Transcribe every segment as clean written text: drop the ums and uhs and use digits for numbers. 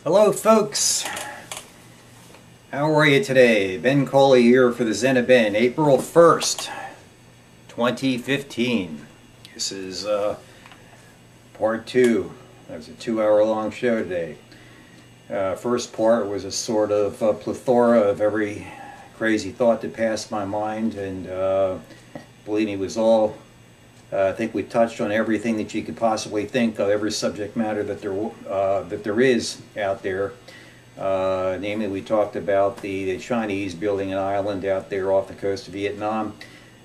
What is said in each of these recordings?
Hello folks, how are you today? Ben Coley here for the Zen of Ben, April 1st, 2015. This is part two. That was a 2-hour long show today. First part was a sort of plethora of every crazy thought that passed my mind, and believe me, it was all I think we touched on everything that you could possibly think of, every subject matter that there is out there. Namely, we talked about the Chinese building an island out there off the coast of Vietnam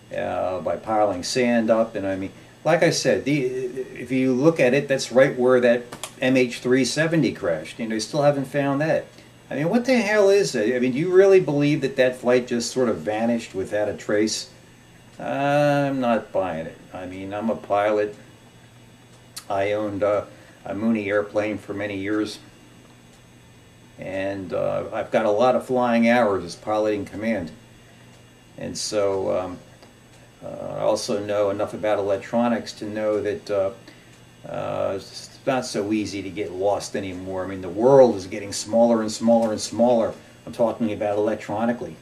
by piling sand up. And I mean, like I said, if you look at it, that's right where that MH370 crashed. You know, still haven't found that. I mean, what the hell is it? I mean, do you really believe that that flight just sort of vanished without a trace? I'm not buying it. I mean, I'm a pilot. I owned a Mooney airplane for many years, and I've got a lot of flying hours as piloting command. And so I also know enough about electronics to know that it's not so easy to get lost anymore. I mean, the world is getting smaller and smaller and smaller. I'm talking about electronically.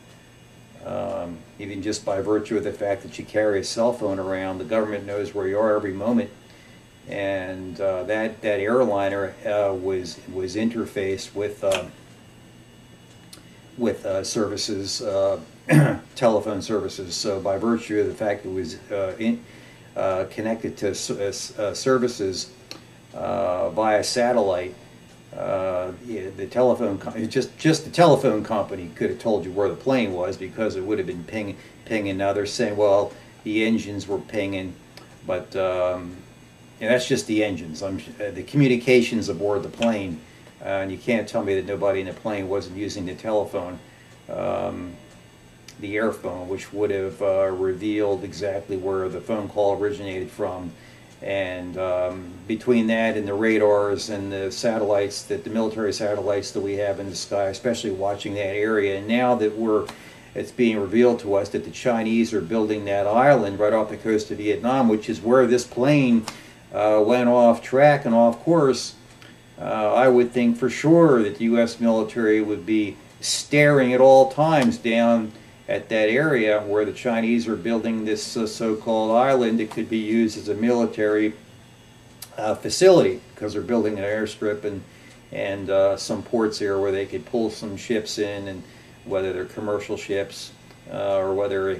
Even just by virtue of the fact that you carry a cell phone around, the government knows where you are every moment. And that airliner was interfaced with services, telephone services. So by virtue of the fact it was connected to services via satellite, yeah, the telephone just the telephone company could have told you where the plane was, because it would have been pinging. Now they're saying, well, the engines were pinging, but and that's just the engines. The communications aboard the plane, and you can't tell me that nobody in the plane wasn't using the telephone, the airphone, which would have revealed exactly where the phone call originated from. And between that and the radars and the satellites, the military satellites that we have in the sky, especially watching that area, and now that it's being revealed to us that the Chinese are building that island right off the coast of Vietnam, which is where this plane went off track and off course. I would think for sure that the U.S. military would be staring at all times down at that area where the Chinese are building this so-called island. It could be used as a military facility, because they're building an airstrip and some ports here where they could pull some ships in, and whether they're commercial ships or whether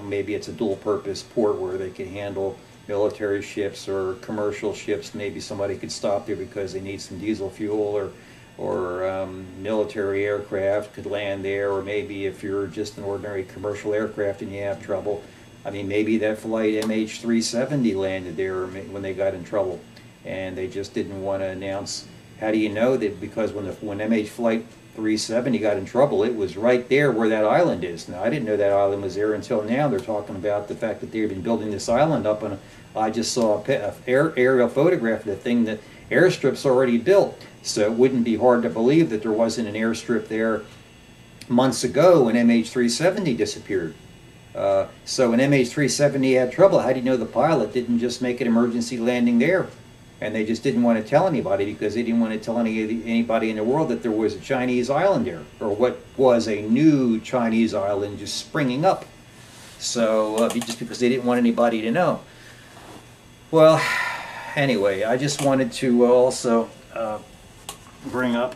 maybe it's a dual-purpose port where they can handle military ships or commercial ships. Maybe somebody could stop there because they need some diesel fuel, or military aircraft could land there, or maybe if you're just an ordinary commercial aircraft and you have trouble, I mean, maybe that flight MH370 landed there when they got in trouble, and they just didn't want to announce. How do you know that? Because when MH flight 370 got in trouble, it was right there where that island is. Now, I didn't know that island was there until now. They're talking about the fact that they've been building this island up, and I just saw a aerial photograph of the thing. That airstrip's already built. So it wouldn't be hard to believe that there wasn't an airstrip there months ago when MH370 disappeared. So when MH370 had trouble, how do you know the pilot didn't just make an emergency landing there? And they just didn't want to tell anybody, because they didn't want to tell anybody in the world that there was a Chinese island there, or what was a new Chinese island just springing up. So just because they didn't want anybody to know. Well, anyway, I just wanted to also bring up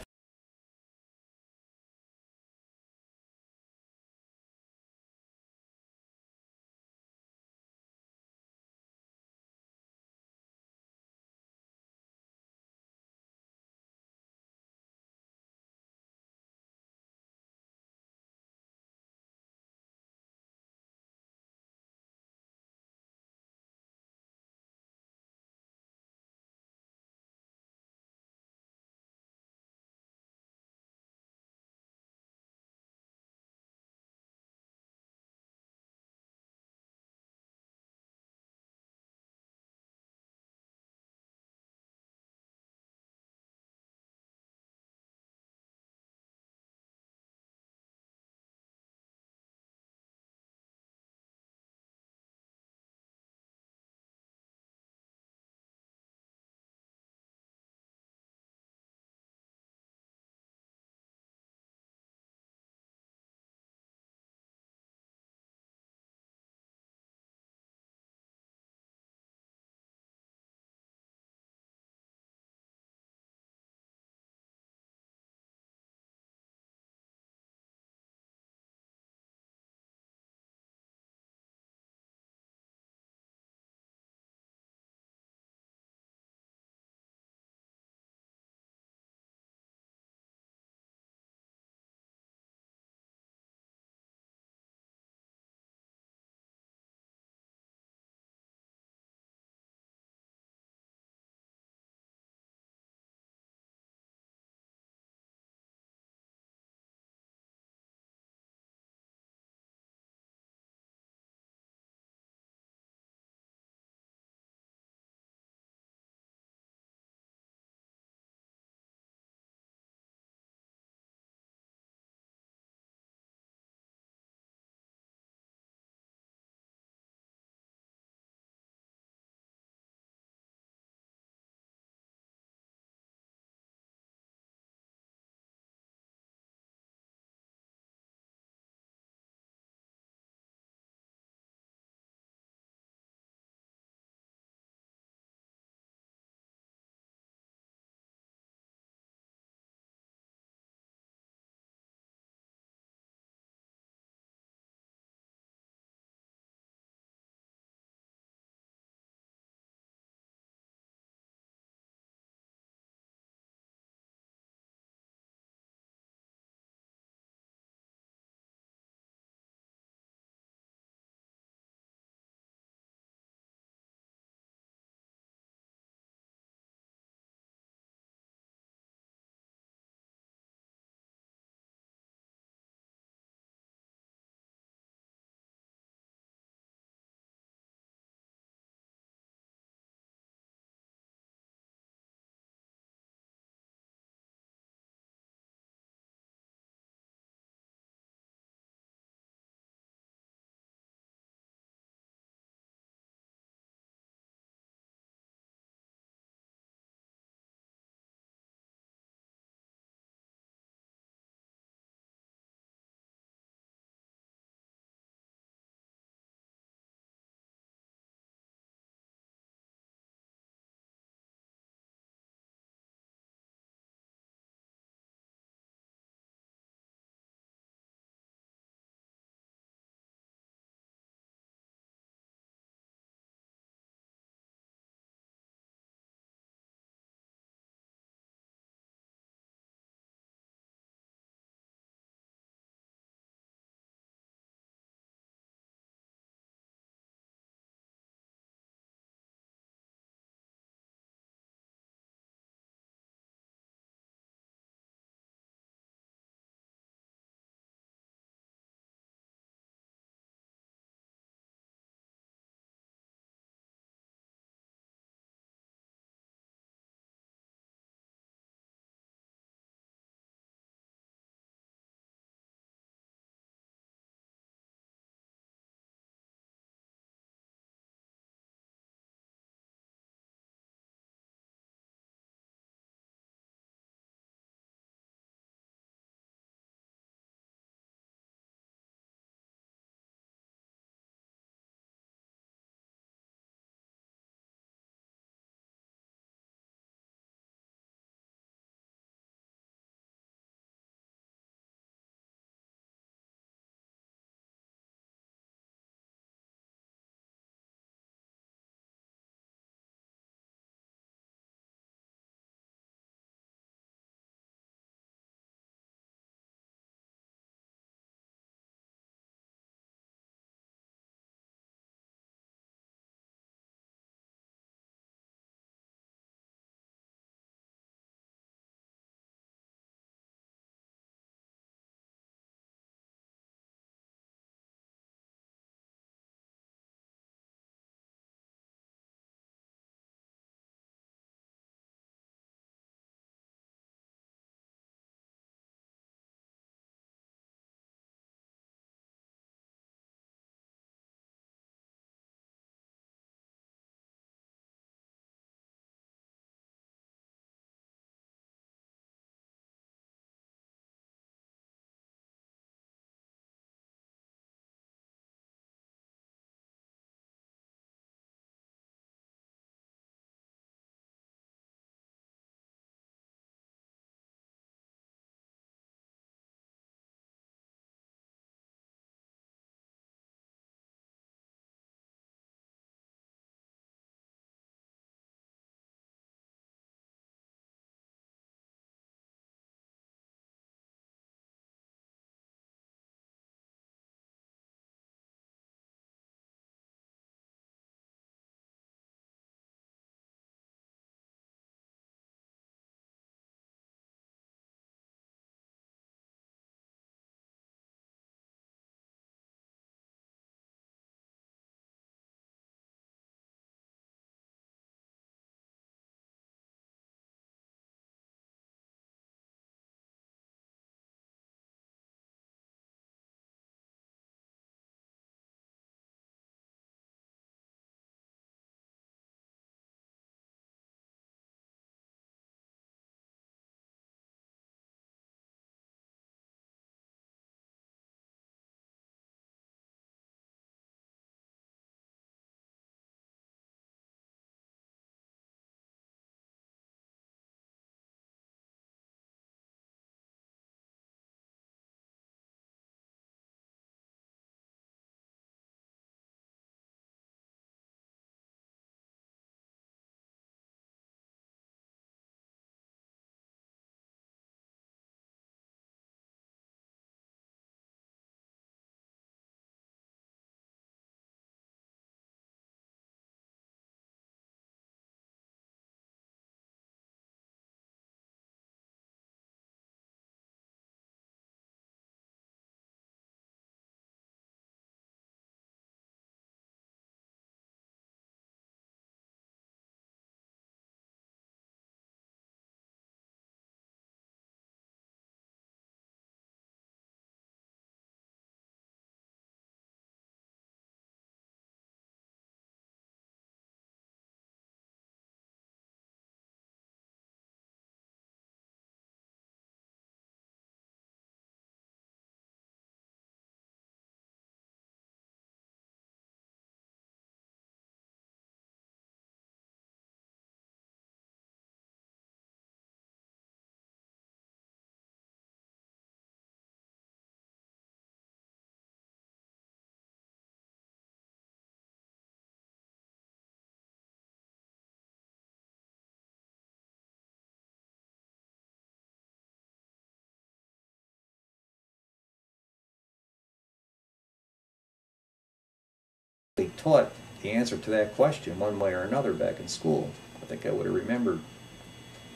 taught the answer to that question one way or another back in school. I think I would have remembered.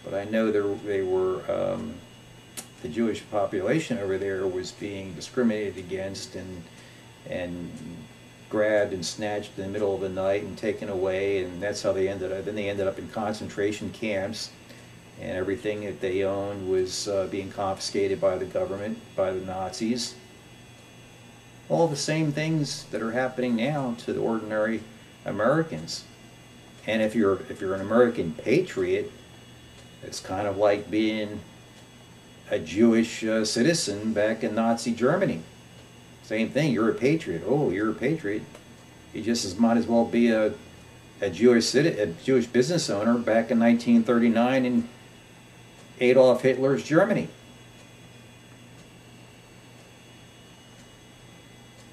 But I know they were, the Jewish population over there was being discriminated against and grabbed and snatched in the middle of the night and taken away, and that's how they ended up. Then they ended up in concentration camps, and everything that they owned was being confiscated by the government, by the Nazis. All the same things that are happening now to the ordinary Americans. And if you're an American patriot, it's kind of like being a Jewish citizen back in Nazi Germany. Same thing, you're a patriot. Oh, you're a patriot. You just might as well be a Jewish business owner back in 1939 in Adolf Hitler's Germany.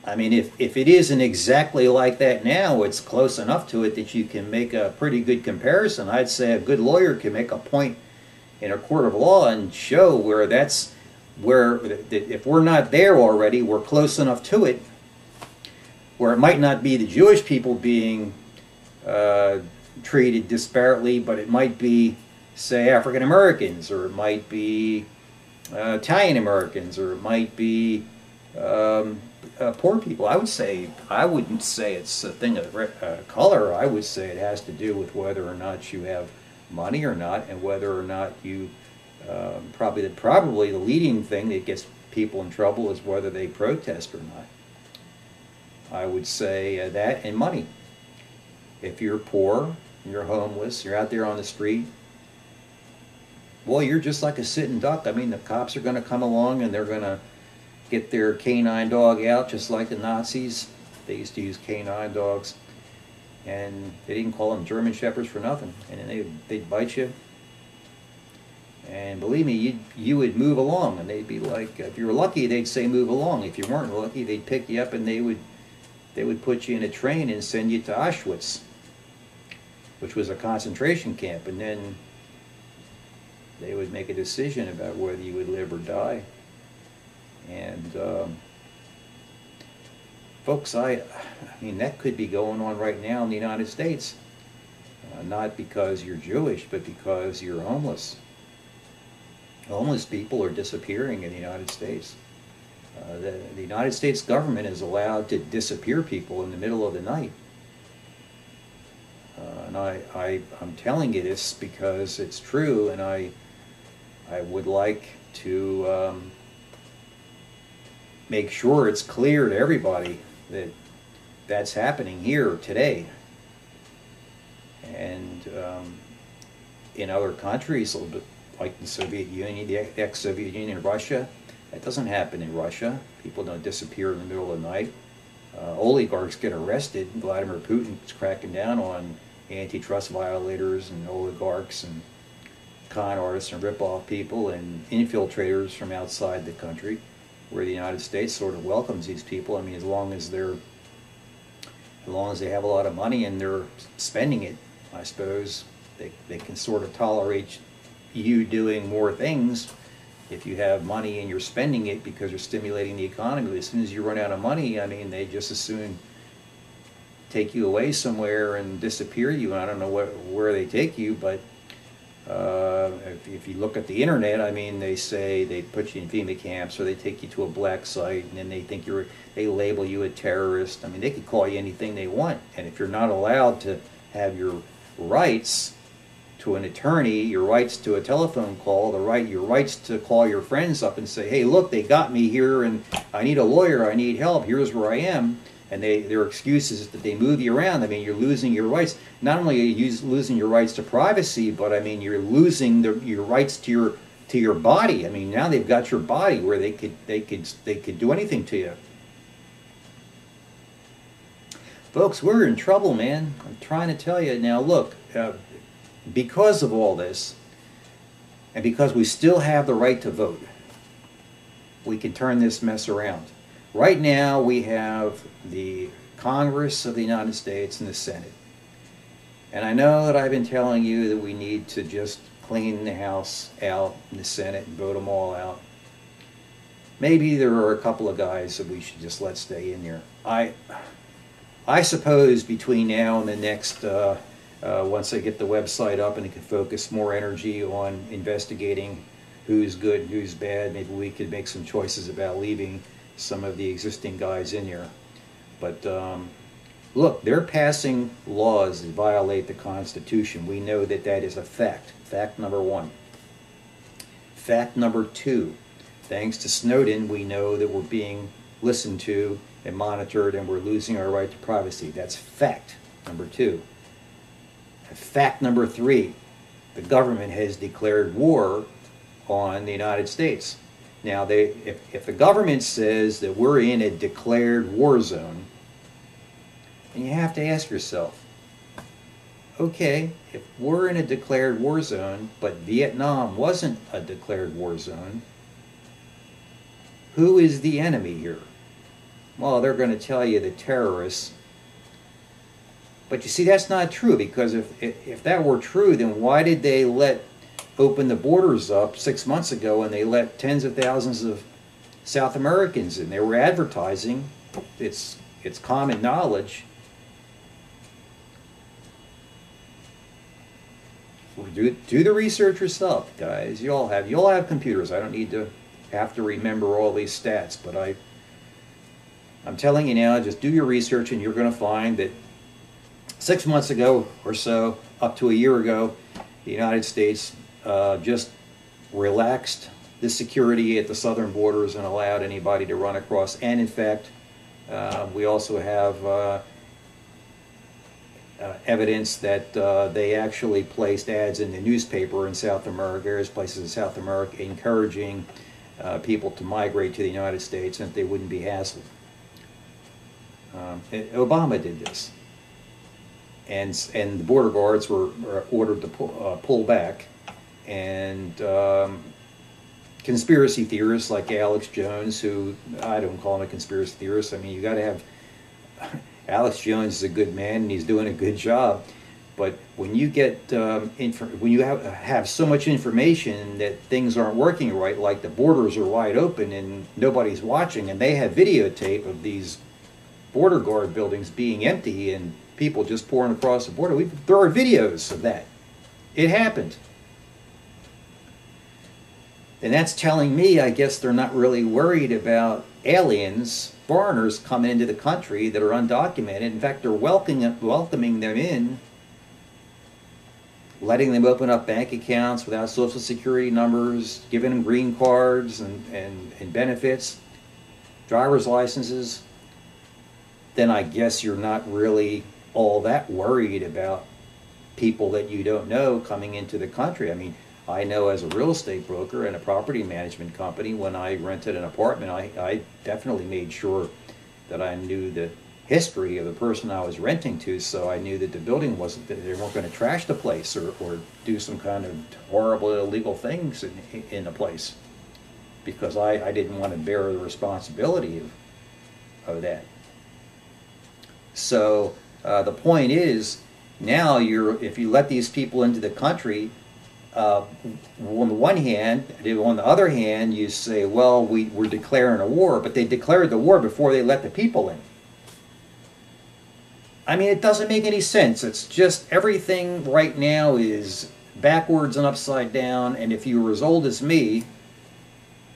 I mean, if it isn't exactly like that now, it's close enough to it that you can make a pretty good comparison. I'd say a good lawyer can make a point in a court of law and show where that's where, if we're not there already, we're close enough to it, where it might not be the Jewish people being treated disparately, but it might be, say, African Americans, or it might be Italian Americans, or it might be poor people. I wouldn't say it's a thing of color. I would say it has to do with whether or not you have money or not, and whether or not you probably the leading thing that gets people in trouble is whether they protest or not. I would say that, and money. If you're poor, you're homeless, you're out there on the street, well, you're just like a sitting duck. I mean, the cops are going to come along and they're going to get their canine dog out, just like the Nazis. They used to use canine dogs, and they didn't call them German Shepherds for nothing. And then they'd bite you, and believe me, you would move along, and they'd be like, if you were lucky, they'd say move along. If you weren't lucky, they'd pick you up and they would put you in a train and send you to Auschwitz, which was a concentration camp, and then they would make a decision about whether you would live or die. And folks, I mean, that could be going on right now in the United States. Not because you're Jewish, but because you're homeless. Homeless people are disappearing in the United States. The United States government is allowed to disappear people in the middle of the night. And I'm telling you this because it's true, and I would like to make sure it's clear to everybody that that's happening here today. And in other countries, like the Soviet Union, the ex-Soviet Union, Russia, that doesn't happen in Russia. People don't disappear in the middle of the night. Oligarchs get arrested. Vladimir Putin's cracking down on antitrust violators and oligarchs and con artists and rip-off people and infiltrators from outside the country, where the United States sort of welcomes these people. I mean, as long as they have a lot of money and they're spending it, I suppose they can sort of tolerate you doing more things if you have money and you're spending it because you're stimulating the economy. As soon as you run out of money, I mean, they just as soon take you away somewhere and disappear you. And I don't know where they take you, but if you look at the internet, I mean, they say they put you in FEMA camps, or they take you to a black site, and then they label you a terrorist. I mean, they could call you anything they want, and if you're not allowed to have your rights to an attorney, your rights to a telephone call, your rights to call your friends up and say, hey, look, they got me here, and I need a lawyer, I need help, here's where I am. And their excuse is that they move you around. I mean, you're losing your rights. Not only are you losing your rights to privacy, but I mean, you're losing your rights to your body. I mean, now they've got your body where they could do anything to you. Folks, we're in trouble, man. I'm trying to tell you. Now, look, because of all this, and because we still have the right to vote, we can turn this mess around. Right now, we have the Congress of the United States and the Senate. And I know that I've been telling you that we need to just clean the House out in the Senate and vote them all out. Maybe there are a couple of guys that we should just let stay in there. I suppose between now and the next, once I get the website up and it can focus more energy on investigating who's good and who's bad, maybe we could make some choices about leaving some of the existing guys in there. But look, they're passing laws that violate the Constitution. We know that that is a fact. Fact number one. Fact number two, thanks to Snowden, we know that we're being listened to and monitored and we're losing our right to privacy. That's fact number two. Fact number three, the government has declared war on the United States. Now, if the government says that we're in a declared war zone, and you have to ask yourself, okay, if we're in a declared war zone, but Vietnam wasn't a declared war zone, who is the enemy here? Well, they're going to tell you the terrorists. But you see, that's not true, because if that were true, then why did they open the borders up 6 months ago and they let tens of thousands of South Americans in? They were advertising. It's common knowledge. Do the research yourself, guys. You all have computers. I don't need to have to remember all these stats, but I'm telling you now, just do your research and you're going to find that 6 months ago or so, up to a year ago, the United States just relaxed the security at the southern borders and allowed anybody to run across. And in fact, we also have evidence that they actually placed ads in the newspaper in South America, various places in South America, encouraging people to migrate to the United States and that they wouldn't be hassled. Obama did this. And the border guards were ordered to pull back. And conspiracy theorists like Alex Jones, who I don't call him a conspiracy theorist. I mean, you got to have Alex Jones is a good man and he's doing a good job. But when you get when you have so much information that things aren't working right, like the borders are wide open and nobody's watching, and they have videotape of these border guard buildings being empty and people just pouring across the border. There are videos of that. It happened. And that's telling me, I guess they're not really worried about aliens, foreigners coming into the country that are undocumented. In fact, they're welcoming them in, letting them open up bank accounts without social security numbers, giving them green cards and benefits, driver's licenses. Then I guess you're not really all that worried about people that you don't know coming into the country. I mean, I know as a real estate broker and a property management company, when I rented an apartment, I definitely made sure that I knew the history of the person I was renting to, so I knew that the building wasn't, that they weren't going to trash the place or do some kind of horrible illegal things in the place, because I didn't want to bear the responsibility of that. So the point is, now if you let these people into the country, on the one hand, on the other hand, you say, well, we're declaring a war, but they declared the war before they let the people in. I mean, it doesn't make any sense. It's just everything right now is backwards and upside down, and if you were as old as me,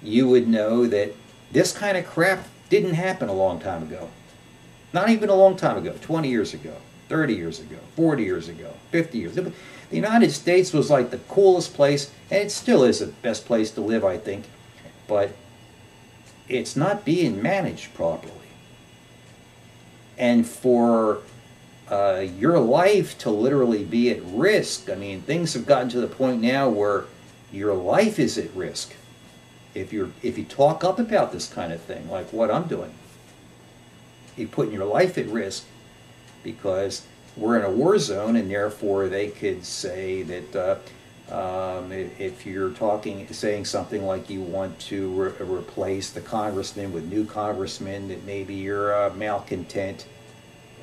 you would know that this kind of crap didn't happen a long time ago. Not even a long time ago, 20 years ago, 30 years ago, 40 years ago, 50 years ago. The United States was like the coolest place, and it still is the best place to live, I think, but it's not being managed properly. And for your life to literally be at risk, I mean, things have gotten to the point now where your life is at risk if you talk up about this kind of thing, like what I'm doing. You're putting your life at risk because we're in a war zone, and therefore they could say that if you're saying something like you want to replace the congressman with new congressmen, that maybe you're a malcontent,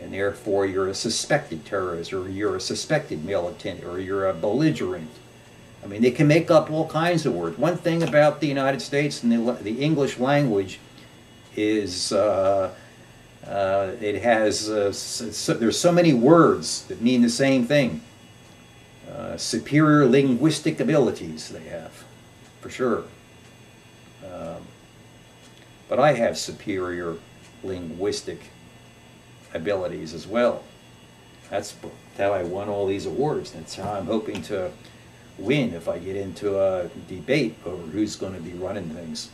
and therefore you're a suspected terrorist, or you're a suspected militant, or you're a belligerent. I mean, they can make up all kinds of words. One thing about the United States and the English language is It has, there's so many words that mean the same thing. Superior linguistic abilities they have, for sure. But I have superior linguistic abilities as well. That's how I won all these awards. That's how I'm hoping to win if I get into a debate over who's going to be running things.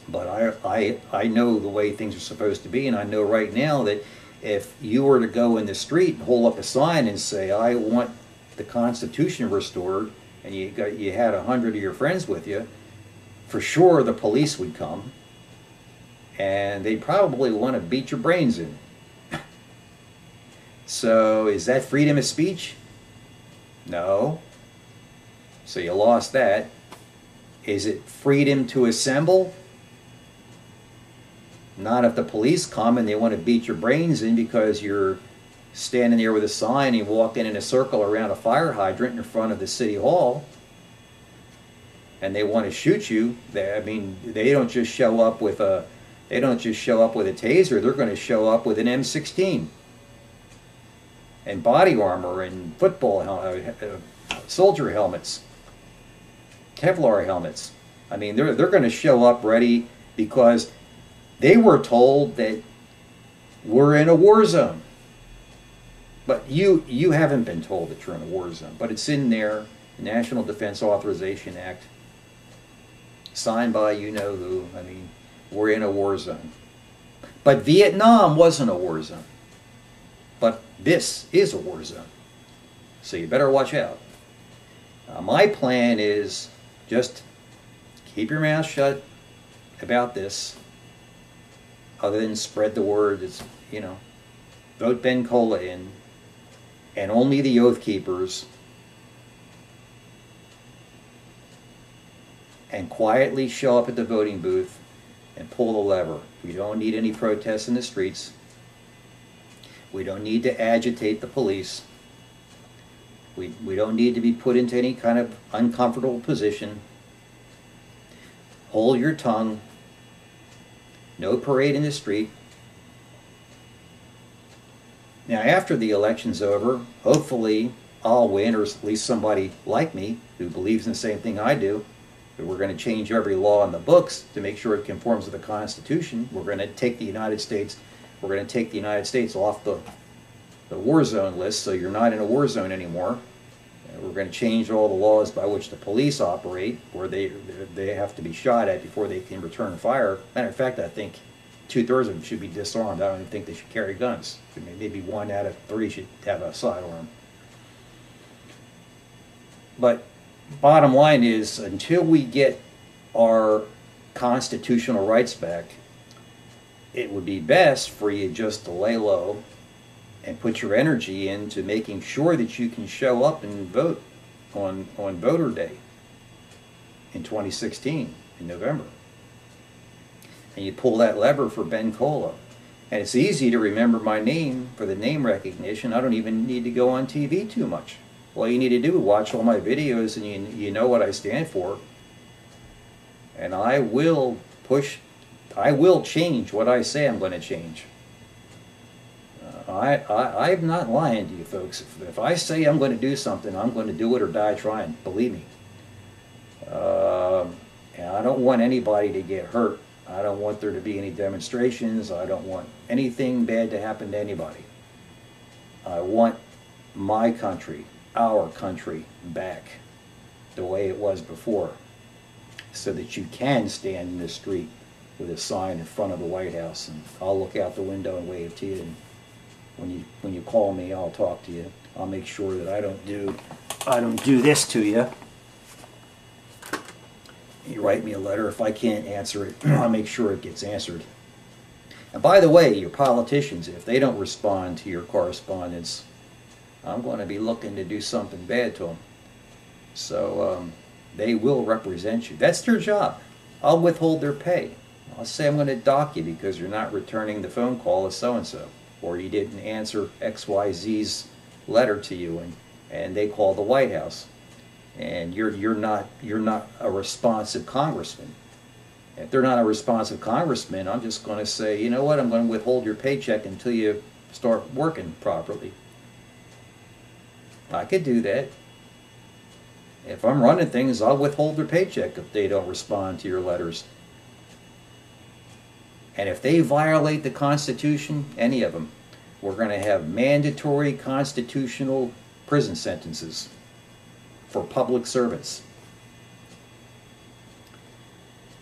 But I know the way things are supposed to be, and I know right now that if you were to go in the street and hold up a sign and say, I want the Constitution restored, and you had 100 of your friends with you, for sure the police would come, and they'd probably want to beat your brains in. So is that freedom of speech? No. So you lost that. Is it freedom to assemble? Not if the police come and they want to beat your brains in because you're standing there with a sign and you walk in a circle around a fire hydrant in front of the city hall, and they want to shoot you. They don't just show up with a taser. They're going to show up with an M16 and body armor and soldier helmets, Kevlar helmets. I mean, they're going to show up ready because they were told that we're in a war zone. But you haven't been told that you're in a war zone. But it's in there, the National Defense Authorization Act, signed by you-know-who. I mean, we're in a war zone. But Vietnam wasn't a war zone. But this is a war zone. So you better watch out. My plan is just keep your mouth shut about this, other than spread the word. It's, vote Ben Cola in, and only the Oath Keepers, and quietly show up at the voting booth and pull the lever. We don't need any protests in the streets. We don't need to agitate the police. We don't need to be put into any kind of uncomfortable position. Hold your tongue. No parade in the street. Now, after the election's over, hopefully I'll win, or at least somebody like me who believes in the same thing I do. That we're going to change every law in the books to make sure it conforms to the Constitution. We're going to take the United States. We're going to take the United States off the war zone list, so you're not in a war zone anymore. We're going to change all the laws by which the police operate, where they have to be shot at before they can return fire. Matter of fact, I think 2/3 of them should be disarmed. I don't even think they should carry guns. Maybe 1 out of 3 should have a sidearm. But bottom line is, until we get our constitutional rights back, it would be best for you just to lay low and put your energy into making sure that you can show up and vote on Voter Day in 2016 in November. And you pull that lever for Ben Cola. And it's easy to remember my name for the name recognition. I don't even need to go on TV too much. All you need to do is watch all my videos, and you know what I stand for. And I will change what I say I'm going to change. I'm not lying to you folks. If I say I'm going to do something, I'm going to do it or die trying. Believe me. And I don't want anybody to get hurt. I don't want there to be any demonstrations. I don't want anything bad to happen to anybody. I want my country, our country, back the way it was before, so that you can stand in the street with a sign in front of the White House, and I'll look out the window and wave to you, and when you call me, I'll talk to you. I'll make sure that I don't do this to you. You write me a letter. If I can't answer it, I'll make sure it gets answered. And by the way, your politicians, if they don't respond to your correspondence, I'm going to be looking to do something bad to them. So they will represent you. That's their job. I'll withhold their pay. I'll say I'm going to dock you because you're not returning the phone call of so-and-so, or you didn't answer XYZ's letter to you, and they call the White House, and you're not a responsive congressman, If they're not a responsive congressman, I'm just going to say, you know what, I'm going to withhold your paycheck until you start working properly. I could do that. If I'm running things, I'll withhold their paycheck if they don't respond to your letters. And if they violate the Constitution, any of them, we're going to have mandatory constitutional prison sentences for public servants.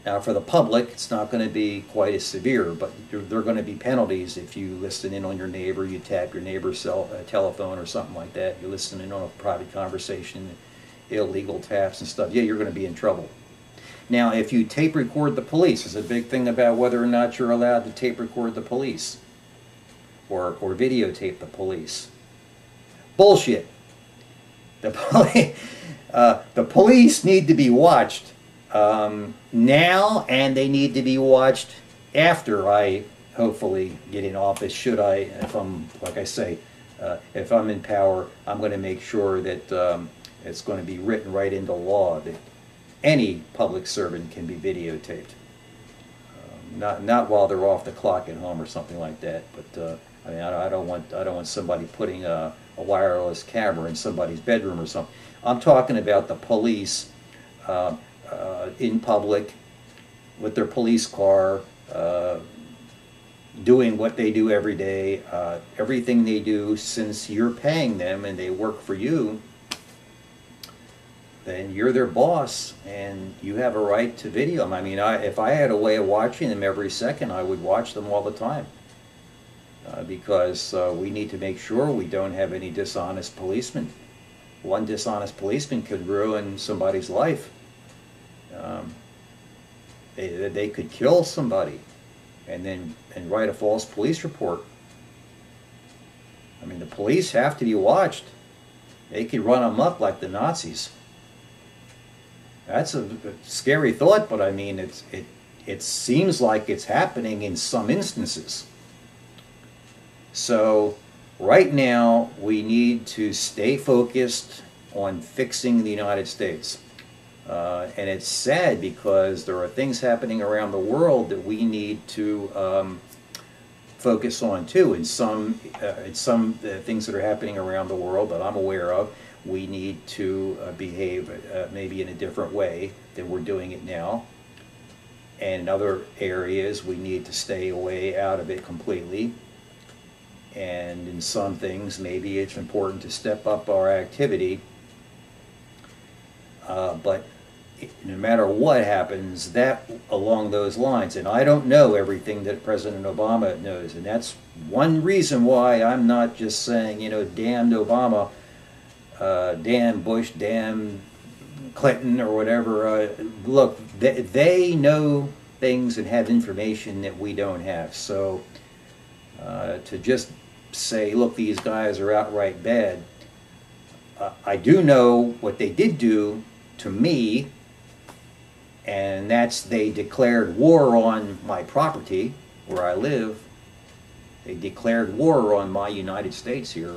Now, for the public, it's not going to be quite as severe, but there are going to be penalties if you listen in on your neighbor, you tap your neighbor's telephone or something like that, you're listening on a private conversation, illegal taps and stuff. Yeah, you're going to be in trouble. Now, if you tape record the police, there's a big thing about whether or not you're allowed to tape record the police or videotape the police. Bullshit. The police need to be watched now, and they need to be watched after I hopefully get in office. Should I, if I'm, like I say, if I'm in power, I'm going to make sure that it's going to be written right into law that any public servant can be videotaped. Not while they're off the clock at home or something like that. But I mean, I don't want somebody putting a wireless camera in somebody's bedroom or something. I'm talking about the police in public with their police car, doing what they do every day, everything they do, since you're paying them and they work for you, then you're their boss and you have a right to video them. I mean, if I had a way of watching them every second, I would watch them all the time. Because we need to make sure we don't have any dishonest policemen. One dishonest policeman could ruin somebody's life. They could kill somebody and write a false police report. I mean, the police have to be watched. They could run amok like the Nazis. That's a scary thought, but I mean, it seems like it's happening in some instances. So right now, we need to stay focused on fixing the United States. And it's sad because there are things happening around the world that we need to focus on too. In some things that are happening around the world that I'm aware of, we need to behave maybe in a different way than we're doing it now. And in other areas, we need to stay away out of it completely. And in some things, maybe it's important to step up our activity. But no matter what happens, that along those lines, and I don't know everything that President Obama knows, and that's one reason why I'm not just saying, you know, damn Obama, damn Bush, damn Clinton, or whatever. Look, they know things and have information that we don't have. So to just say, look, these guys are outright bad. I do know what they did do to me, and that's they declared war on my property where I live. They declared war on my United States here.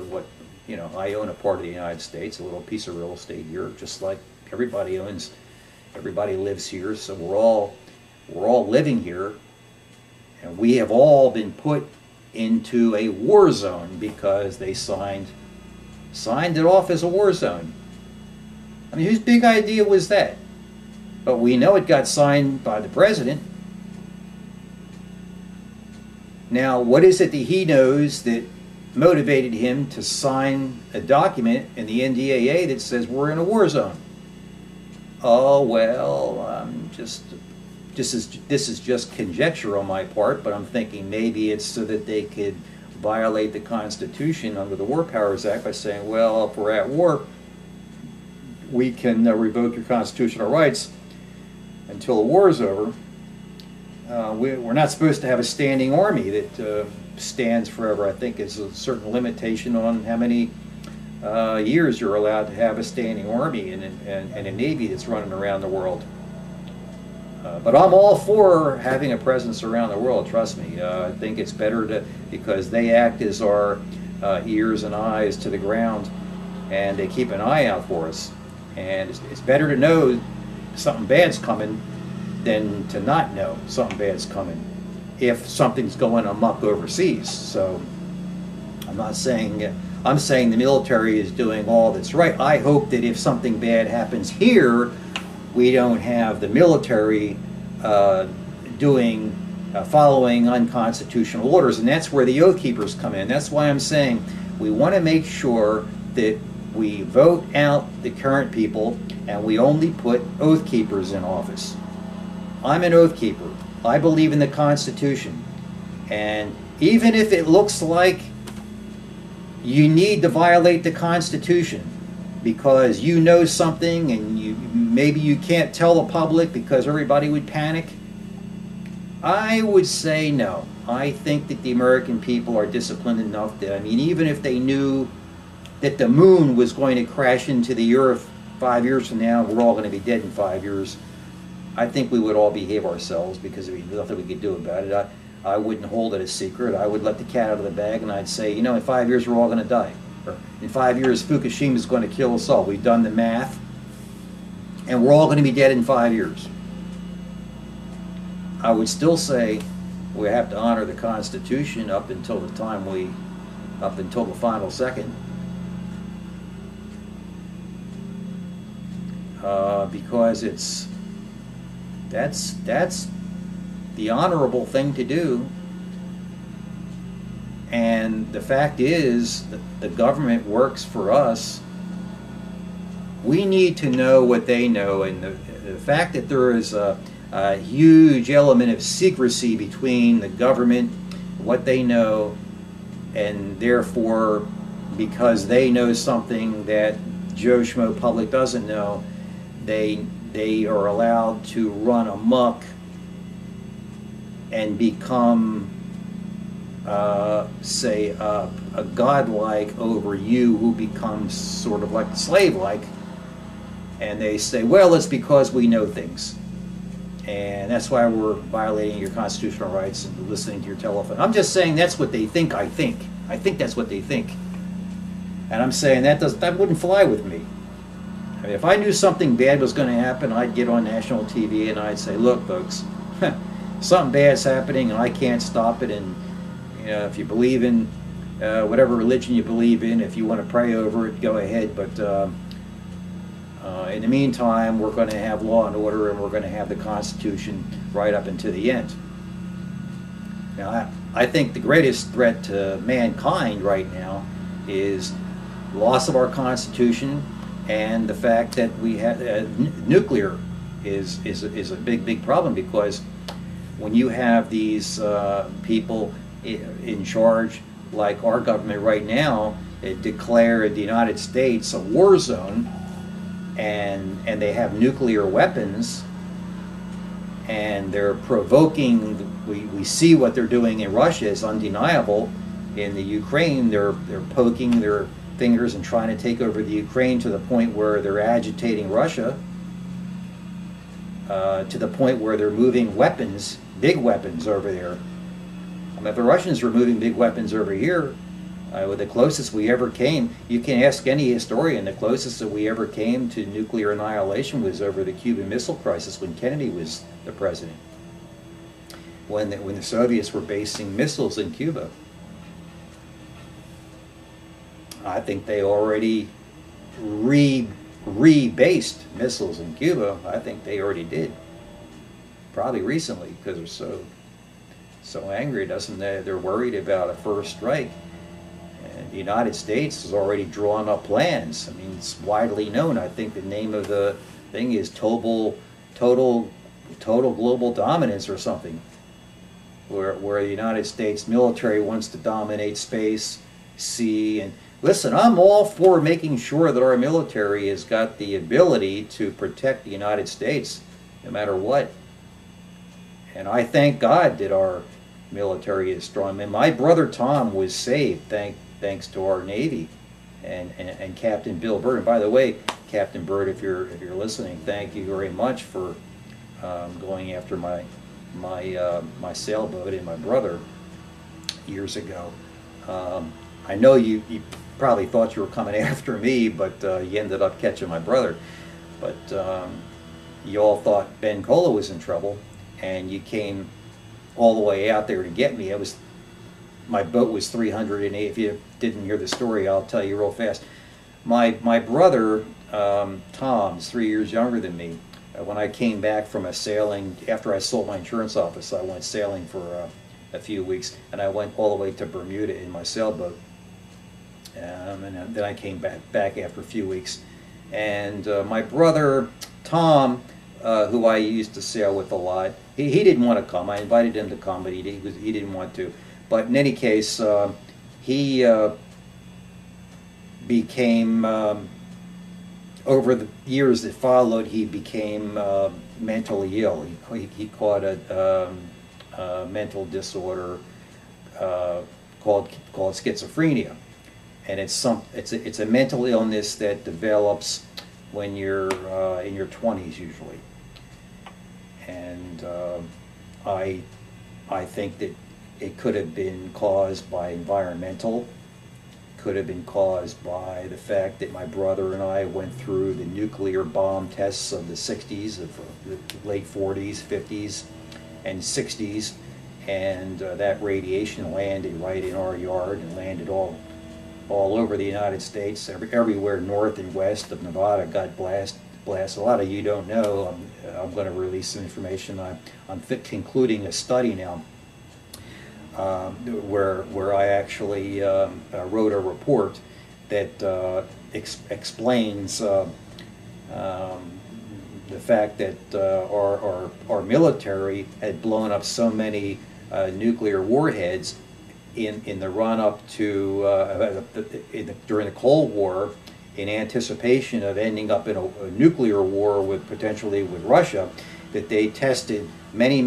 You know, I own a part of the United States, a little piece of real estate here, just like everybody owns. Everybody lives here, so we're all living here, and we have all been put into a war zone because they signed it off as a war zone. I mean, whose big idea was that? But we know it got signed by the president. Now, what is it that he knows that motivated him to sign a document in the NDAA that says we're in a war zone? Oh, well, this is just conjecture on my part, but I'm thinking maybe it's so that they could violate the Constitution under the War Powers Act by saying, well, if we're at war, we can revoke your constitutional rights until the war is over. We're not supposed to have a standing army that stands forever. I think it's a certain limitation on how many years you're allowed to have a standing army and a navy that's running around the world. But I'm all for having a presence around the world, trust me. I think it's better because they act as our ears and eyes to the ground, and they keep an eye out for us. And it's better to know something bad's coming than to not know something bad's coming if something's going amok overseas. So I'm not saying, I'm saying the military is doing all that's right. I hope that if something bad happens here, we don't have the military following unconstitutional orders, and that's where the Oath Keepers come in. That's why I'm saying we want to make sure that we vote out the current people and we only put Oath Keepers in office. I'm an Oath Keeper. I believe in the Constitution, and even if it looks like you need to violate the Constitution because you know something and maybe you can't tell the public because everybody would panic, I would say no. I think that the American people are disciplined enough that, I mean, even if they knew that the moon was going to crash into the earth 5 years from now, we're all going to be dead in 5 years, I think we would all behave ourselves because there's nothing we could do about it. I wouldn't hold it a secret. I would let the cat out of the bag, and I'd say, you know, in 5 years we're all going to die. Or in 5 years Fukushima is going to kill us all. We've done the math, and we're all going to be dead in 5 years. I would still say we have to honor the Constitution up until the time up until the final second. Because that's the honorable thing to do. And the fact is that the government works for us. We need to know what they know, and the fact that there is a huge element of secrecy between the government, what they know, and therefore, because they know something that Joe Schmo public doesn't know, they are allowed to run amok and become, say, a godlike over you, who becomes sort of like slave-like, and they say, well, it's because we know things. And that's why we're violating your constitutional rights and listening to your telephone. I'm just saying that's what they think. I think that's what they think. And I'm saying that wouldn't fly with me. I mean, if I knew something bad was going to happen, I'd get on national TV and I'd say, look, folks, something bad's happening and I can't stop it. And you know, if you believe in whatever religion you believe in, if you want to pray over it, go ahead. But in the meantime, we're going to have law and order, and we're going to have the Constitution right up until the end. Now, I think the greatest threat to mankind right now is loss of our Constitution, and the fact that we have nuclear is a big problem, because when you have these people in charge, like our government right now, it declared the United States a war zone, and they have nuclear weapons, and they're provoking. We see what they're doing in Russia is undeniable. In the Ukraine, they're poking their fingers and trying to take over the Ukraine to the point where they're agitating Russia, to the point where they're moving weapons, big weapons over there. I mean, if the Russians were moving big weapons over here, the closest we ever came, you can ask any historian, the closest that we ever came to nuclear annihilation was over the Cuban Missile Crisis when Kennedy was the president, when the Soviets were basing missiles in Cuba. I think they already rebased missiles in Cuba. I think they already did, probably recently, because they're so angry. They're worried about a first strike. And the United States has already drawn up plans. I mean, it's widely known. I think the name of the thing is total global dominance or something, where the United States military wants to dominate space, sea, and listen, I'm all for making sure that our military has got the ability to protect the United States no matter what. And I thank God that our military is strong. And my brother Tom was saved thanks to our Navy and Captain Bill Byrd. And by the way, Captain Byrd, if you're listening, thank you very much for going after my sailboat and my brother years ago. I know you probably thought you were coming after me, but you ended up catching my brother. But you all thought Ben Cola was in trouble, and you came all the way out there to get me. My boat was 308. If you didn't hear the story, I'll tell you real fast. My brother, Tom, is 3 years younger than me. When I came back from a sailing, after I sold my insurance office, I went sailing for a few weeks, and I went all the way to Bermuda in my sailboat. And then I came back after a few weeks. And my brother, Tom, who I used to sail with a lot, he didn't want to come. I invited him to come, but he didn't want to. But in any case, he became, over the years that followed, he became mentally ill. He caught a mental disorder called schizophrenia, and it's a mental illness that develops when you're in your 20s usually. And I think that it could have been caused by environmental, could have been caused by the fact that my brother and I went through the nuclear bomb tests of the 60s, of the late 40s, 50s, and 60s, and that radiation landed right in our yard and landed all over the United States. Everywhere north and west of Nevada got blasted. A lot of you don't know. I'm going to release some information. I'm concluding a study now where I actually wrote a report that explains the fact that our military had blown up so many nuclear warheads in the run-up to during the Cold War, in anticipation of ending up in a nuclear war potentially with Russia, that they tested many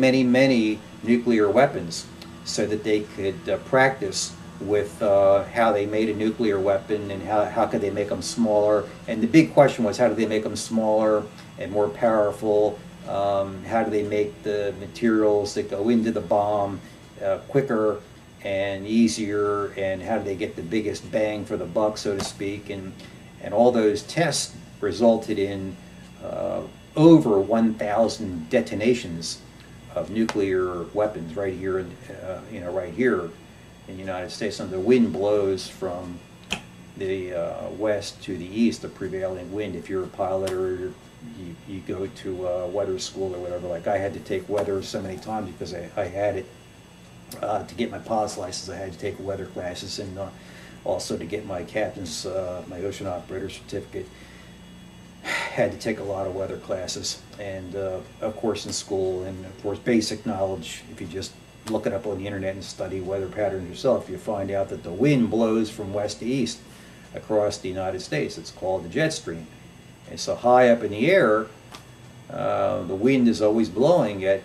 nuclear weapons so that they could practice with how they made a nuclear weapon and how could they make them smaller. And the big question was, how do they make them smaller and more powerful? How do they make the materials that go into the bomb quicker and easier, and how do they get the biggest bang for the buck, so to speak? And all those tests resulted in over 1,000 detonations of nuclear weapons right here, right here in the United States. And the wind blows from the west to the east, the prevailing wind. If you're a pilot or you go to weather school or whatever, like I had to take weather so many times because I had it. To get my pilot's license, I had to take weather classes, and also to get my captain's, my ocean operator certificate, had to take a lot of weather classes. And of course in school, and of course basic knowledge, if you just look it up on the internet and study weather patterns yourself, you find out that the wind blows from west to east across the United States. It's called the jet stream. And so high up in the air, the wind is always blowing at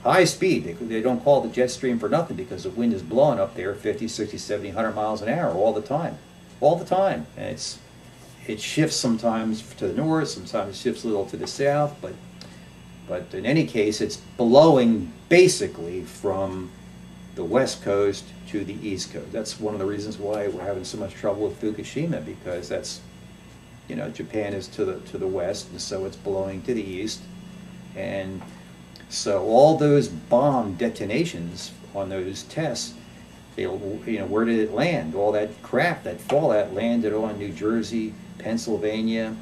high speed. They don't call it the jet stream for nothing, because the wind is blowing up there 50, 60, 70, 100 miles an hour all the time. All the time. And it shifts sometimes to the north, sometimes it shifts a little to the south, but in any case, it's blowing basically from the west coast to the east coast. That's one of the reasons why we're having so much trouble with Fukushima, because that's, Japan is to the west, and so it's blowing to the east. And so all those bomb detonations on those tests, where did it land? All that crap, that fallout landed on New Jersey, Pennsylvania,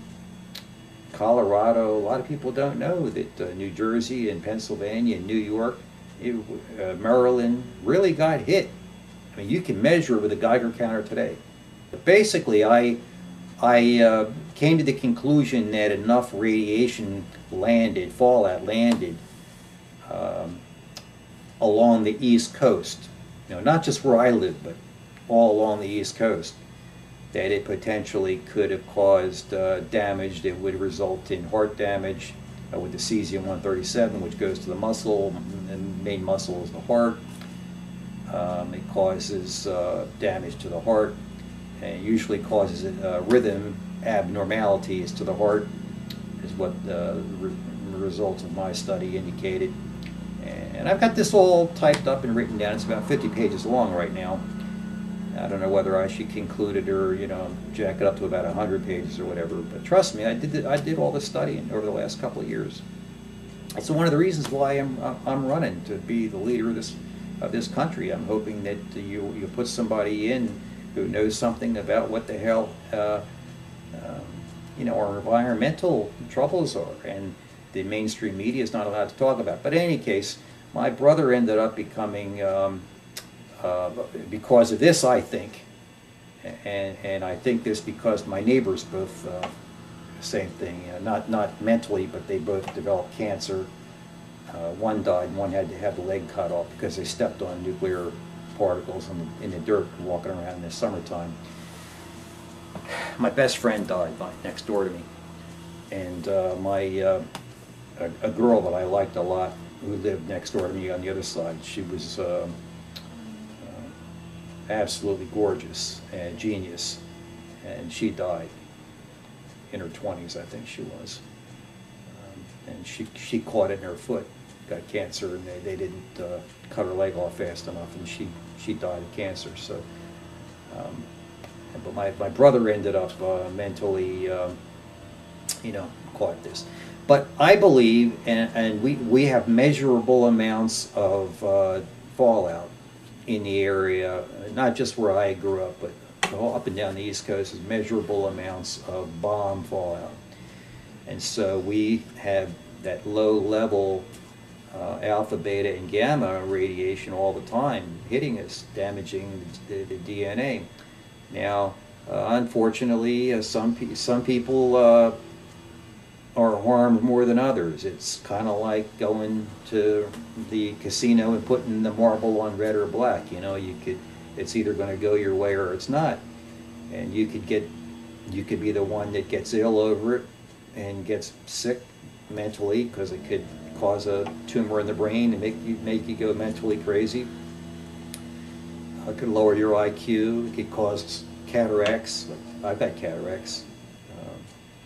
Colorado. A lot of people don't know that New Jersey and Pennsylvania and New York, Maryland really got hit. I mean, you can measure it with a Geiger counter today. But basically, I came to the conclusion that enough radiation fallout landed along the East Coast, not just where I live, but all along the East Coast, that it potentially could have caused damage that would result in heart damage with the cesium-137, which goes to the muscle. The main muscle is the heart. It causes damage to the heart, and usually causes rhythm abnormalities to the heart, is what the results of my study indicated. And I've got this all typed up and written down. It's about 50 pages long right now. I don't know whether I should conclude it or, you know, jack it up to about 100 pages or whatever. But trust me, I did all the studying over the last couple of years. That's one of the reasons why I'm running to be the leader of this country. I'm hoping that you put somebody in who knows something about what the hell you know, our environmental troubles are, and the mainstream media is not allowed to talk about. But in any case, my brother ended up becoming, because of this, I think, and I think this because my neighbors both, same thing, not mentally, but they both developed cancer. One died, and one had to have the leg cut off because they stepped on nuclear particles in the dirt walking around in the summertime. My best friend died next door to me, and a girl that I liked a lot who lived next door to me on the other side, she was absolutely gorgeous and genius, and she died in her 20s, I think she was. And she caught it in her foot, got cancer, and they didn't cut her leg off fast enough, and she died of cancer. So, but my brother ended up mentally, you know, caught this. But I believe, and we have measurable amounts of fallout in the area, not just where I grew up, but up and down the East Coast, is measurable amounts of bomb fallout. And so we have that low level alpha, beta, and gamma radiation all the time hitting us, damaging the DNA. Now, unfortunately, some people are harmed more than others. It's kind of like going to the casino and putting the marble on red or black. You know, it's either going to go your way or it's not, and you could be the one that gets ill over it and gets sick mentally because it could cause a tumor in the brain and make you go mentally crazy. It could lower your IQ. It could cause cataracts. I've got cataracts.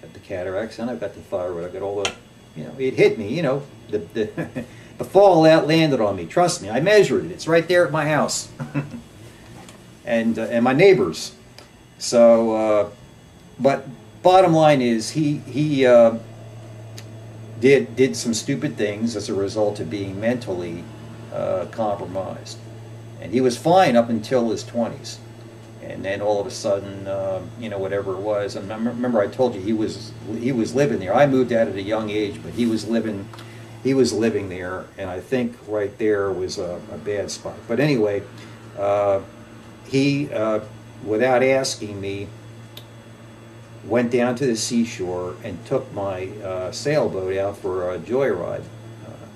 Got the cataracts, and I've got the thyroid. I've got all the, you know, it hit me. You know, the the fallout landed on me. Trust me, I measured it. It's right there at my house, and my neighbors. So, but bottom line is he did some stupid things as a result of being mentally compromised, and he was fine up until his 20s. And then all of a sudden, you know, whatever it was, and remember I told you he was living there. I moved out at a young age, but he was living there, and I think right there was a bad spot. But anyway, he, without asking me, went down to the seashore and took my sailboat out for a joyride.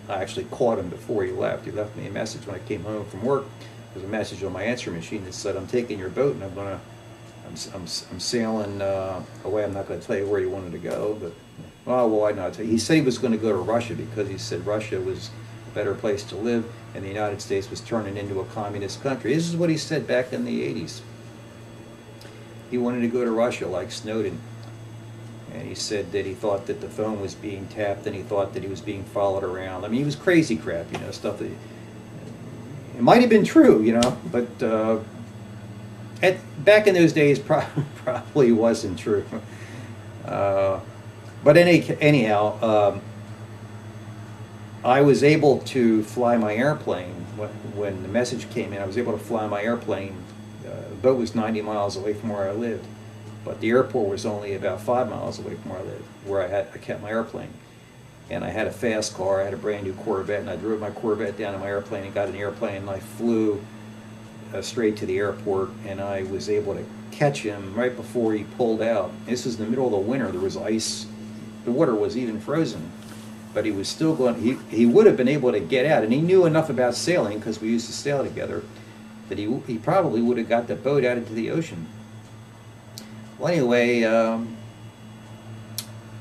I actually caught him before he left. He left me a message when I came home from work. There's a message on my answering machine that said, "I'm taking your boat and I'm sailing away. I'm not going to tell you where he wanted to go, but well, why not tell you?" He said he was going to go to Russia because he said Russia was a better place to live and the United States was turning into a communist country. This is what he said back in the 80s. He wanted to go to Russia like Snowden. And he said that he thought that the phone was being tapped and he thought that he was being followed around. I mean, he was crazy crap, you know, stuff that... It might have been true, you know, but back in those days probably wasn't true. But anyhow, I was able to fly my airplane when the message came in. I was able to fly my airplane. The boat was 90 miles away from where I lived, but the airport was only about 5 miles away from where I lived, where I kept my airplane. And I had a fast car. I had a brand new Corvette, and I drove my Corvette down to my airplane and got an airplane, and I flew straight to the airport, and I was able to catch him right before he pulled out. This was in the middle of the winter. There was ice. The water was even frozen, but he was still going. He would have been able to get out, and he knew enough about sailing because we used to sail together that he probably would have got the boat out into the ocean. Well, anyway,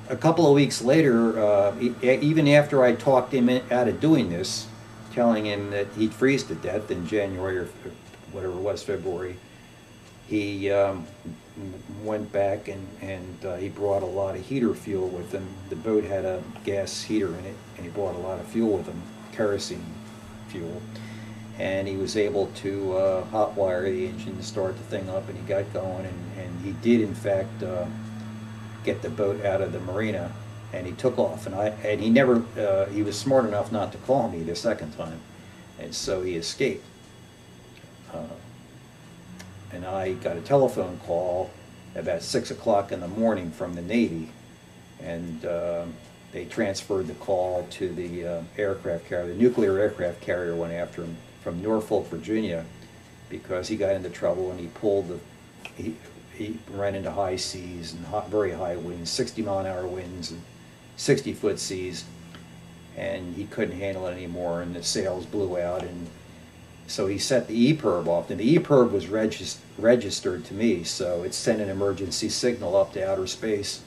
a couple of weeks later, even after I talked him out of doing this, telling him that he'd freeze to death in January or whatever it was, February, he went back and he brought a lot of heater fuel with him. The boat had a gas heater in it, and he brought a lot of fuel with him, kerosene fuel. and he was able to hotwire the engine to start the thing up, and he got going, and he did in fact get the boat out of the marina, and he took off, and he never he was smart enough not to call me the second time, and so he escaped. Uh, and I got a telephone call about 6 o'clock in the morning from the Navy, and they transferred the call to the aircraft carrier. The nuclear aircraft carrier went after him from Norfolk, Virginia, because he got into trouble and he ran into high seas and very high winds, 60-mile-an-hour winds and 60-foot seas, and he couldn't handle it anymore, and the sails blew out, and so he set the EPIRB off. And the EPIRB was registered to me, so it sent an emergency signal up to outer space.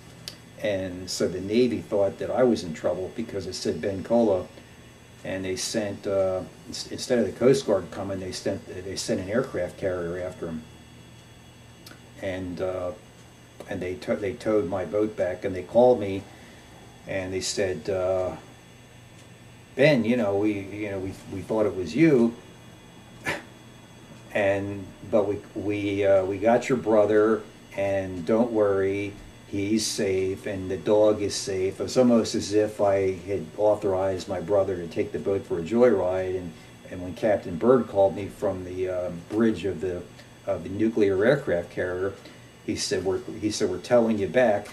And so the Navy thought that I was in trouble because it said Bencola, and they sent instead of the Coast Guard coming, they sent an aircraft carrier after him, and they towed my boat back, and they called me, and they said, Ben, we thought it was you. But we got your brother, and don't worry, he's safe, and the dog is safe. It was almost as if I had authorized my brother to take the boat for a joyride. And when Captain Byrd called me from the bridge of the nuclear aircraft carrier, he said we're towing you back.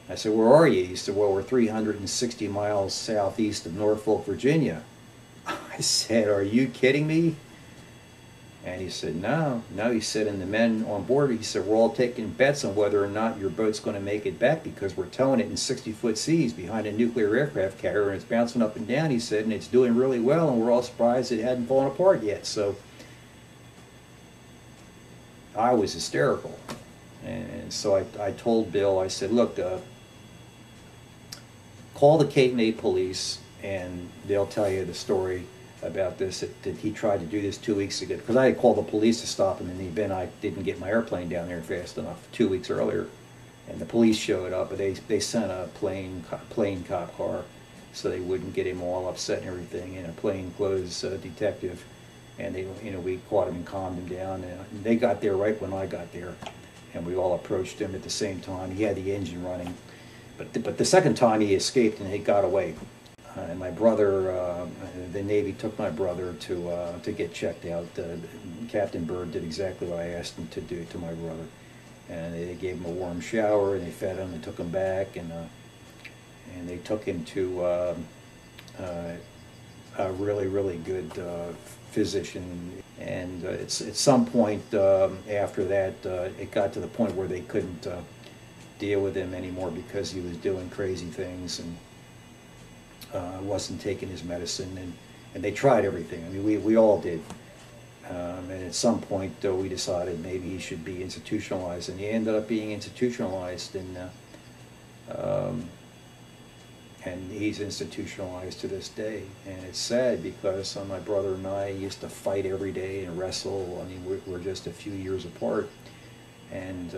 I said, where are you? He said, well, we're 360 miles southeast of Norfolk, Virginia. I said, are you kidding me? And he said, no. He said, and the men on board, he said, we're all taking bets on whether or not your boat's going to make it back, because we're towing it in 60-foot seas behind a nuclear aircraft carrier, and it's bouncing up and down, he said, and it's doing really well, and we're all surprised it hadn't fallen apart yet. So I was hysterical. And so I told Bill, I said, look, call the Cape May police, and they'll tell you the story about this, that he tried to do this 2 weeks ago, because I had called the police to stop him in the event I didn't get my airplane down there fast enough 2 weeks earlier, and the police showed up, but they sent a plain cop car so they wouldn't get him all upset and everything, and a plainclothes detective, and we caught him and calmed him down, and they got there right when I got there, and we all approached him at the same time. He had the engine running, but the second time he escaped and he got away. And my brother, the Navy took my brother to get checked out. Captain Byrd did exactly what I asked him to do to my brother, and they gave him a warm shower, and they fed him and took him back, and they took him to a really good physician. And at some point after that, it got to the point where they couldn't deal with him anymore because he was doing crazy things and wasn't taking his medicine, and they tried everything. I mean, we all did. And at some point, we decided maybe he should be institutionalized, and he ended up being institutionalized, and he's institutionalized to this day. And it's sad because my brother and I used to fight every day and wrestle. I mean, we're just a few years apart, and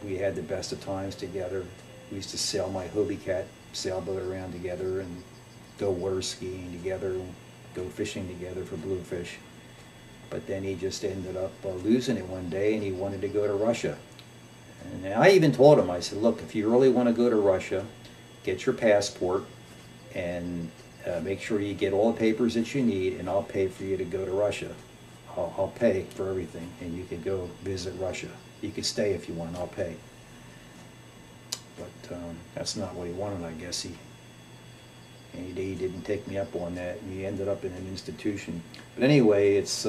we had the best of times together. We used to sail my Hobie Cat sailboat around together and go water skiing together, go fishing together for bluefish. But then he just ended up losing it one day, and he wanted to go to Russia. And I even told him, I said, look, if you really want to go to Russia, get your passport and make sure you get all the papers that you need, and I'll pay for you to go to Russia. I'll pay for everything, and you can go visit Russia. You can stay if you want, I'll pay. But that's not what he wanted, I guess. He didn't take me up on that, and he ended up in an institution. But anyway, it's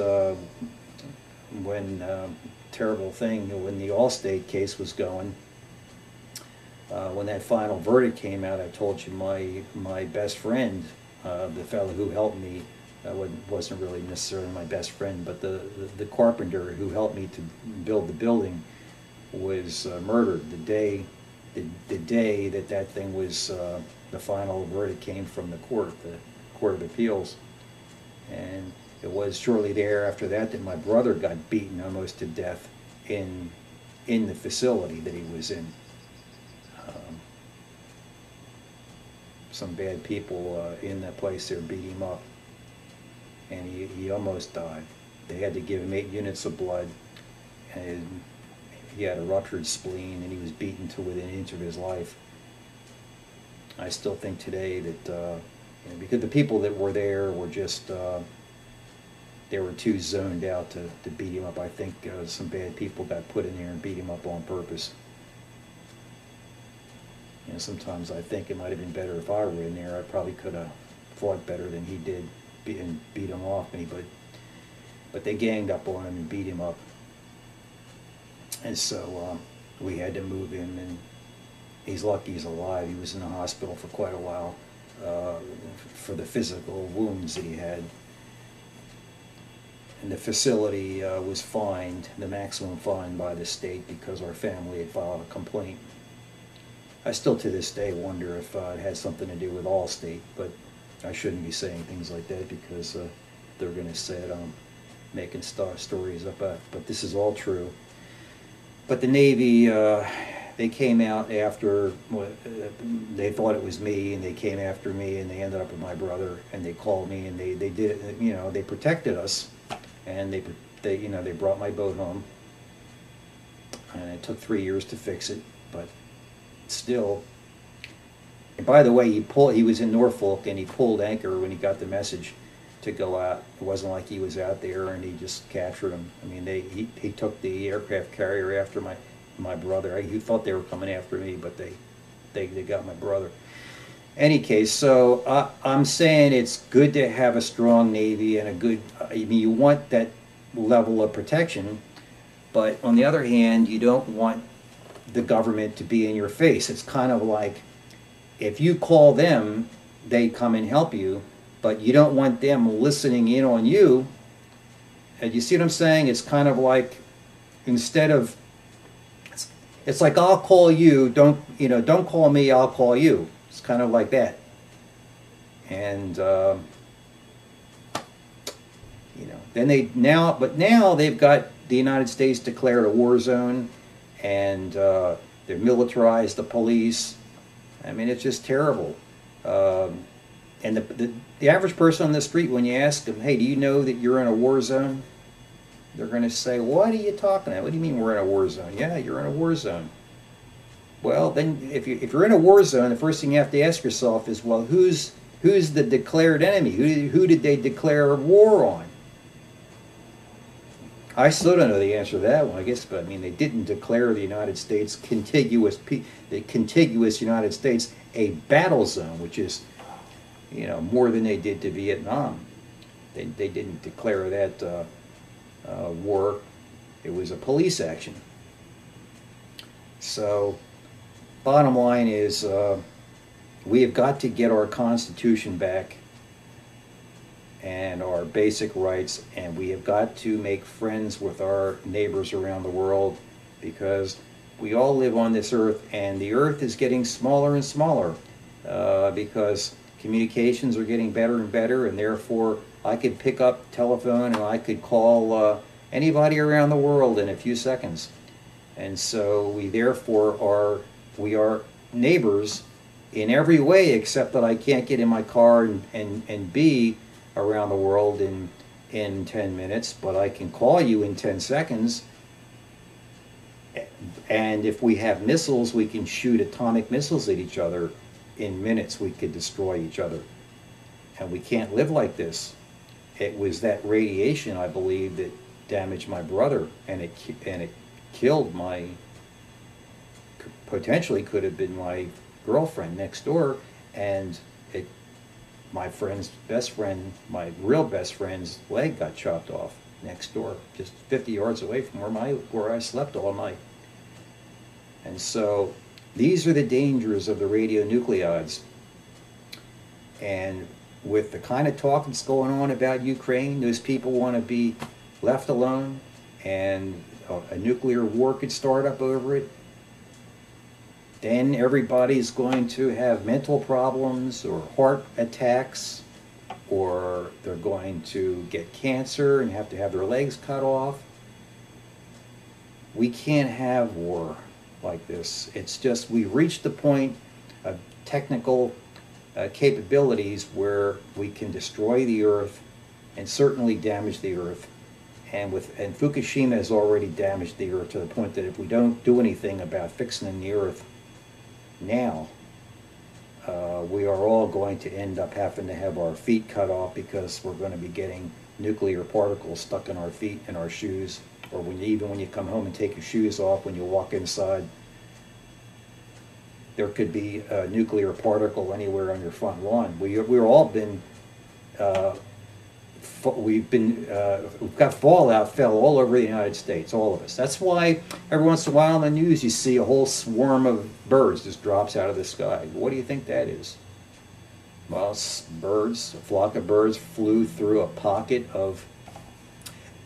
when terrible thing, when the Allstate case was going, when that final verdict came out, I told you my best friend, the fellow who helped me, wasn't really necessarily my best friend, but the carpenter who helped me to build the building was murdered the day that thing was, the final verdict came from the Court of Appeals. And it was shortly thereafter that my brother got beaten almost to death in the facility that he was in. Some bad people in that place there beat him up. and he almost died. They had to give him 8 units of blood, and he had a ruptured spleen, and he was beaten to within an inch of his life. I still think today that, you know, because the people that were there were just, they were too zoned out to beat him up. I think some bad people got put in there and beat him up on purpose. You know, sometimes I think it might have been better if I were in there. I probably could have fought better than he did and beat him off me, but they ganged up on him and beat him up. And so we had to move him, and he's lucky he's alive. He was in the hospital for quite a while for the physical wounds that he had. And the facility was fined, the maximum fine by the state, because our family had filed a complaint. I still to this day wonder if it had something to do with Allstate, but I shouldn't be saying things like that because they're going to say that I'm making stories up. But this is all true. But the Navy, they came out after, they thought it was me, and they came after me, and they ended up with my brother, and they called me, and they did it, you know, they protected us, and they you know, they brought my boat home, and it took 3 years to fix it, but still. And by the way, he was in Norfolk, and he pulled anchor when he got the message to go out. It wasn't like he was out there and he just captured him. I mean, he took the aircraft carrier after my brother. He thought they were coming after me, but they got my brother. Any case, so I'm saying it's good to have a strong Navy and a good, I mean, you want that level of protection, but on the other hand, you don't want the government to be in your face. It's kind of like, if you call them, they come and help you, but you don't want them listening in on you. And you see what I'm saying? It's kind of like, instead of, it's like, I'll call you, don't call me, I'll call you. It's kind of like that. And you know, then now they've got the United States declared a war zone, and they've militarized the police. I mean, it's just terrible. And the average person on the street, when you ask them, hey, do you know that you're in a war zone? They're going to say, what are you talking about? What do you mean we're in a war zone? Yeah, you're in a war zone. Well, then if you're in a war zone, the first thing you have to ask yourself is, well, who's the declared enemy? Who did they declare war on? I still don't know the answer to that one, I guess, but I mean, they didn't declare the United States the contiguous United States a battle zone, which is, you know, more than they did to Vietnam. They didn't declare that war. It was a police action. So, bottom line is, we have got to get our Constitution back and our basic rights, and we have got to make friends with our neighbors around the world, because we all live on this earth, and the earth is getting smaller and smaller because communications are getting better and better, and therefore I could pick up telephone and I could call anybody around the world in a few seconds. And so we therefore are neighbors in every way, except that I can't get in my car and be around the world in 10 minutes, but I can call you in 10 seconds. And if we have missiles, we can shoot atomic missiles at each other. In minutes, we could destroy each other. And we can't live like this. It was that radiation, I believe, that damaged my brother, and it killed my, potentially could have been my girlfriend next door, and my friend's best friend, my real best friend's leg got chopped off next door, just 50 yards away from where I slept all night. And so these are the dangers of the radionuclides. And with the kind of talk that's going on about Ukraine, those people want to be left alone, and a nuclear war could start up over it. Then everybody's going to have mental problems or heart attacks, or they're going to get cancer and have to have their legs cut off. We can't have war like this. It's just, we've reached the point of technical capabilities where we can destroy the earth and certainly damage the earth. And Fukushima has already damaged the earth to the point that if we don't do anything about fixing the earth now, we are all going to end up having to have our feet cut off because we're going to be getting nuclear particles stuck in our feet and our shoes, or even when you come home and take your shoes off, when you walk inside, there could be a nuclear particle anywhere on your front lawn. We've all been, we've got fallout fell all over the United States, all of us. That's why every once in a while in the news you see a whole swarm of birds just drops out of the sky. What do you think that is? Well, a flock of birds flew through a pocket of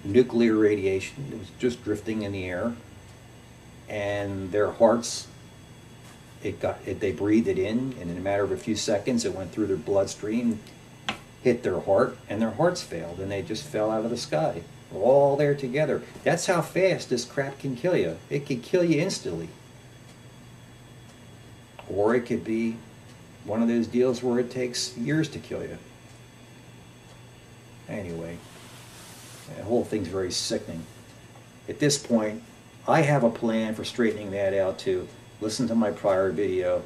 nuclear radiation. It was just drifting in the air, and their hearts, they breathed it in, and in a matter of a few seconds it went through their bloodstream, hit their heart, and their hearts failed, and they just fell out of the sky. We're all there together. That's how fast this crap can kill you. It can kill you instantly. Or it could be one of those deals where it takes years to kill you. Anyway, the whole thing's very sickening. At this point, I have a plan for straightening that out too. Listen to my prior video.